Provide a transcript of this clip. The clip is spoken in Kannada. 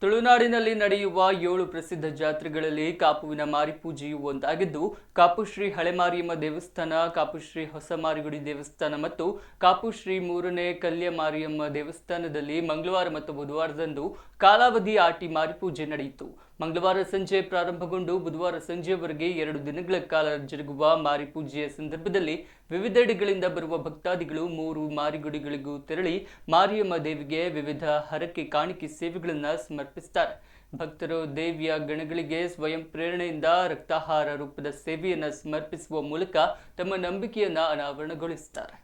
ತುಳುನಾಡಿನಲ್ಲಿ ನಡೆಯುವ 7 ಪ್ರಸಿದ್ಧ ಜಾತ್ರೆಗಳಲ್ಲಿ ಕಾಪುವಿನ ಮಾರಿಪೂಜೆಯು ಒಂದಾಗಿದ್ದು, ಕಾಪು ಶ್ರೀ ಹಳೆಮಾರಿಯಮ್ಮ ದೇವಸ್ಥಾನ, ಕಾಪು ಶ್ರೀ ಹೊಸ ಮಾರಿಗುಡಿ ದೇವಸ್ಥಾನ ಮತ್ತು ಕಾಪು ಶ್ರೀ ಮೂರನೇ ಕಲ್ಯ ಮಾರಿಯಮ್ಮ ದೇವಸ್ಥಾನದಲ್ಲಿ ಮಂಗಳವಾರ ಮತ್ತು ಬುಧವಾರದಂದು ಕಾಲಾವಧಿ ಆಟಿ ಮಾರಿಪೂಜೆ ನಡೆಯಿತು. ಮಂಗಳವಾರ ಸಂಜೆ ಪ್ರಾರಂಭಗೊಂಡು ಬುಧವಾರ ಸಂಜೆಯವರೆಗೆ 2 ದಿನಗಳ ಕಾಲ ಜರುಗುವ ಮಾರಿಪೂಜೆಯ ಸಂದರ್ಭದಲ್ಲಿ ವಿವಿಧೆಡೆಗಳಿಂದ ಬರುವ ಭಕ್ತಾದಿಗಳು 3 ಮಾರಿಗುಡಿಗಳಿಗೂ ತೆರಳಿ ಮಾರಿಯಮ್ಮ ದೇವಿಗೆ ವಿವಿಧ ಹರಕೆ ಕಾಣಿಕೆ ಸೇವೆಗಳನ್ನು ಸಮರ್ಪಿಸುತ್ತಾರೆ. ಭಕ್ತರು ದೇವಿಯ ಗಣಗಳಿಗೆ ಸ್ವಯಂ ಪ್ರೇರಣೆಯಿಂದ ರಕ್ತಾಹಾರ ರೂಪದ ಸೇವೆಯನ್ನು ಸಮರ್ಪಿಸುವ ಮೂಲಕ ತಮ್ಮ ನಂಬಿಕೆಯನ್ನು ಅನಾವರಣಗೊಳಿಸುತ್ತಾರೆ.